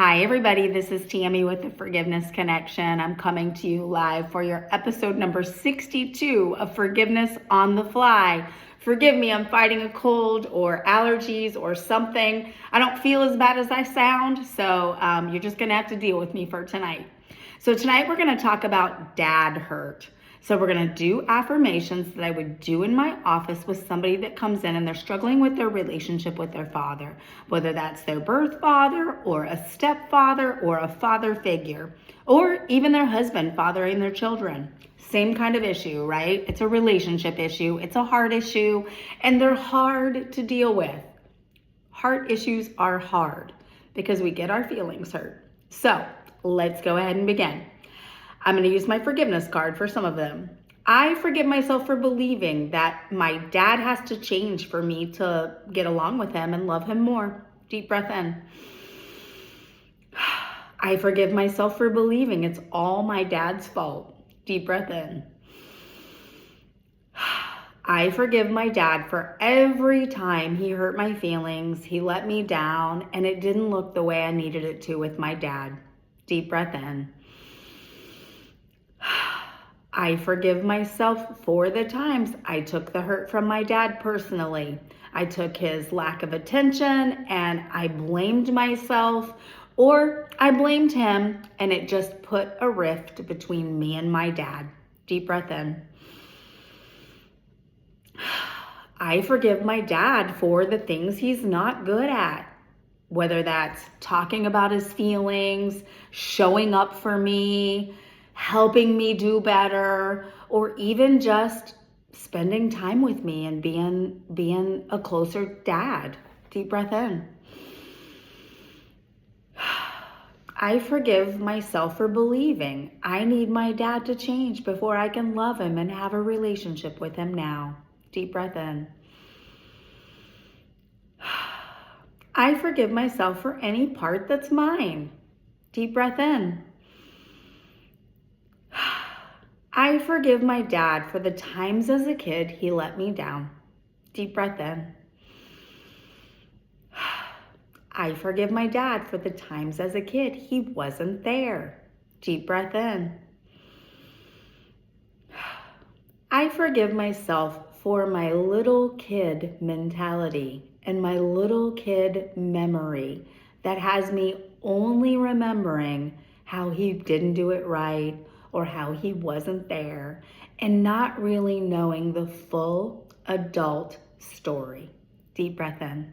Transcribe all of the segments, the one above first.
Hi, everybody. This is Tammy with the Forgiveness Connection. I'm coming to you live for your episode number 62 of Forgiveness on the Fly. Forgive me, I'm fighting a cold or allergies or something. I don't feel as bad as I sound, so you're just going to have to deal with me for tonight. So tonight we're going to talk about dad hurt. So we're going to do affirmations that I would do in my office with somebody that comes in and they're struggling with their relationship with their father, whether that's their birth father or a stepfather or a father figure, or even their husband fathering their children. Same kind of issue, right? It's a relationship issue. It's a heart issue, and they're hard to deal with. Heart issues are hard because we get our feelings hurt. So let's go ahead and begin. I'm going to use my forgiveness card for some of them. I forgive myself for believing that my dad has to change for me to get along with him and love him more. Deep breath in. I forgive myself for believing it's all my dad's fault. Deep breath in. I forgive my dad for every time he hurt my feelings, he let me down, and it didn't look the way I needed it to with my dad. Deep breath in. I forgive myself for the times I took the hurt from my dad personally. I took his lack of attention and I blamed myself, or I blamed him and it just put a rift between me and my dad. Deep breath in. I forgive my dad for the things he's not good at, whether that's talking about his feelings, showing up for me, helping me do better, or even just spending time with me and being a closer dad. Deep breath in. I forgive myself for believing I need my dad to change before I can love him and have a relationship with him now. Deep breath in. I forgive myself for any part that's mine. Deep breath in. I forgive my dad for the times as a kid he let me down. Deep breath in. I forgive my dad for the times as a kid he wasn't there. Deep breath in. I forgive myself for my little kid mentality and my little kid memory that has me only remembering how he didn't do it right or how he wasn't there, and not really knowing the full adult story. Deep breath in.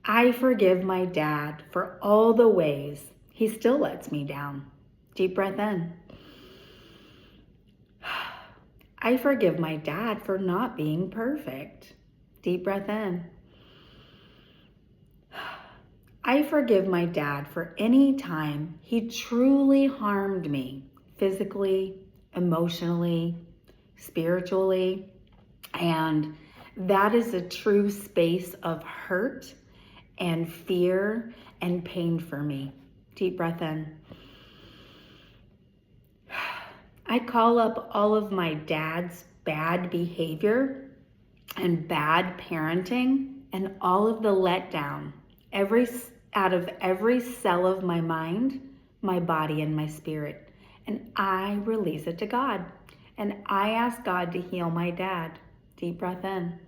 I forgive my dad for all the ways he still lets me down. Deep breath in. I forgive my dad for not being perfect. Deep breath in. I forgive my dad for any time he truly harmed me, physically, emotionally, spiritually, and that is a true space of hurt and fear and pain for me. Deep breath in. I call up all of my dad's bad behavior and bad parenting and all of the letdown, out of every cell of my mind, my body, and my spirit. And I release it to God. And I ask God to heal my dad. Deep breath in.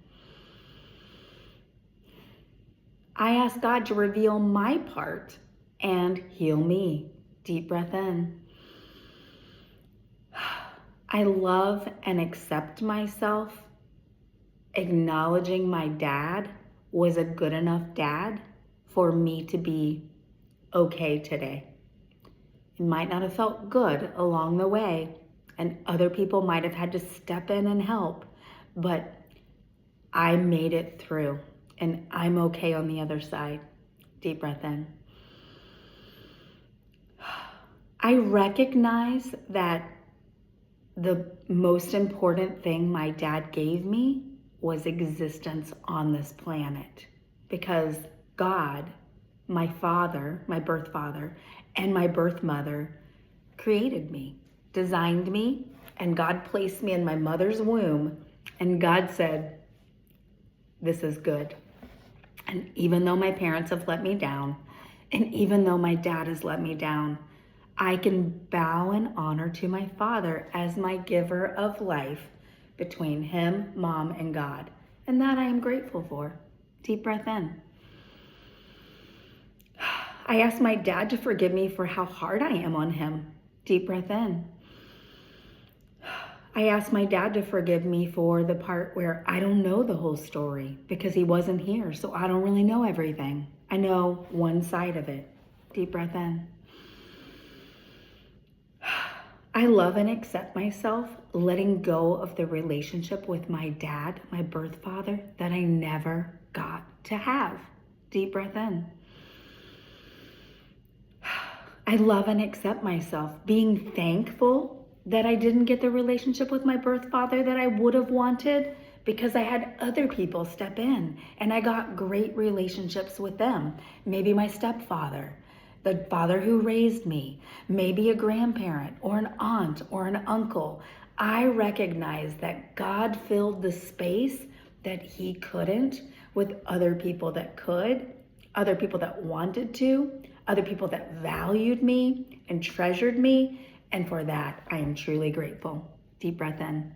I ask God to reveal my part and heal me. Deep breath in. I love and accept myself, acknowledging my dad was a good enough dad for me to be okay today. It might not have felt good along the way, and other people might have had to step in and help, but I made it through, and I'm okay on the other side. Deep breath in. I recognize that the most important thing my dad gave me was existence on this planet, because God, my father, my birth father, and my birth mother created me, designed me, and God placed me in my mother's womb, and God said, this is good. And even though my parents have let me down, and even though my dad has let me down, I can bow in honor to my Father as my giver of life between him, mom, and God. And that I am grateful for. Deep breath in. I ask my dad to forgive me for how hard I am on him. Deep breath in. I ask my dad to forgive me for the part where I don't know the whole story because he wasn't here, so I don't really know everything. I know one side of it. Deep breath in. I love and accept myself, letting go of the relationship with my dad, my birth father, that I never got to have. Deep breath in. I love and accept myself, being thankful that I didn't get the relationship with my birth father that I would have wanted because I had other people step in and I got great relationships with them. Maybe my stepfather, the father who raised me, maybe a grandparent or an aunt or an uncle. I recognize that God filled the space that he couldn't with other people that could, other people that wanted to, other people that valued me and treasured me. And for that, I am truly grateful. Deep breath in.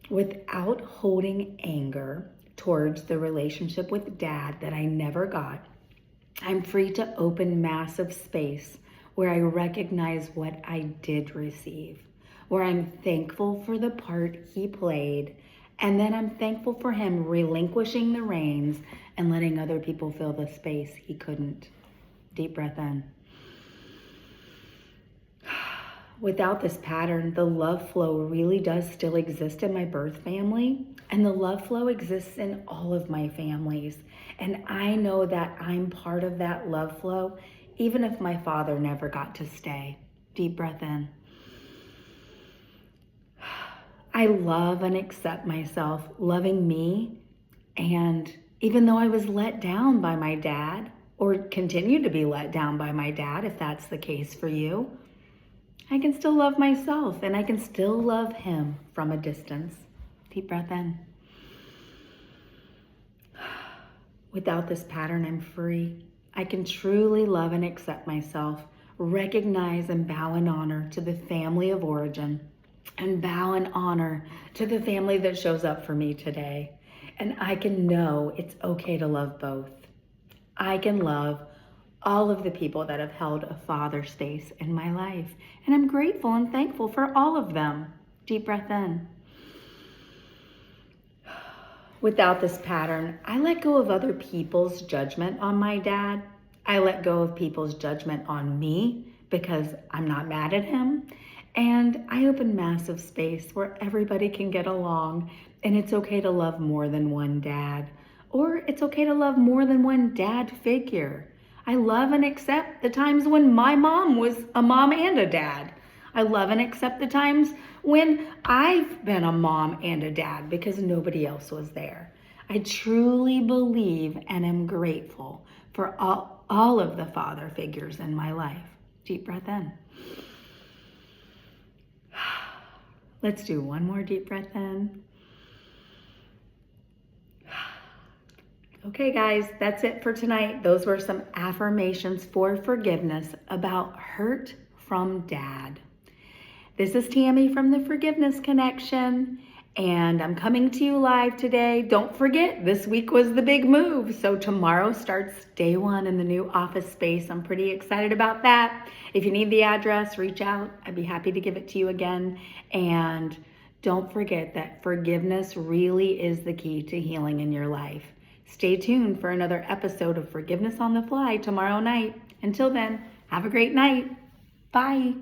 Without holding anger towards the relationship with dad that I never got, I'm free to open massive space where I recognize what I did receive, where I'm thankful for the part he played, and then I'm thankful for him relinquishing the reins and letting other people fill the space he couldn't. Deep breath in. Without this pattern, the love flow really does still exist in my birth family, and the love flow exists in all of my families. And I know that I'm part of that love flow, even if my father never got to stay. Deep breath in. I love and accept myself, loving me, and even though I was let down by my dad, or continue to be let down by my dad, if that's the case for you, I can still love myself and I can still love him from a distance. Deep breath in. Without this pattern, I'm free. I can truly love and accept myself, recognize and bow in honor to the family of origin, and bow in honor to the family that shows up for me today. And I can know it's okay to love both. I can love all of the people that have held a father space in my life. And I'm grateful and thankful for all of them. Deep breath in. Without this pattern, I let go of other people's judgment on my dad. I let go of people's judgment on me because I'm not mad at him. And I open massive space where everybody can get along, and it's okay to love more than one dad, or it's okay to love more than one dad figure. I love and accept the times when my mom was a mom and a dad. I love and accept the times when I've been a mom and a dad because nobody else was there. I truly believe and am grateful for all of the father figures in my life. Deep breath in. Let's do one more deep breath in. Okay, guys, that's it for tonight. Those were some affirmations for forgiveness about hurt from dad. This is Tammy from the Forgiveness Connection, and I'm coming to you live today. Don't forget, this week was the big move. So tomorrow starts day one in the new office space. I'm pretty excited about that. If you need the address, reach out. I'd be happy to give it to you again. And don't forget that forgiveness really is the key to healing in your life. Stay tuned for another episode of Forgiveness on the Fly tomorrow night. Until then, have a great night. Bye.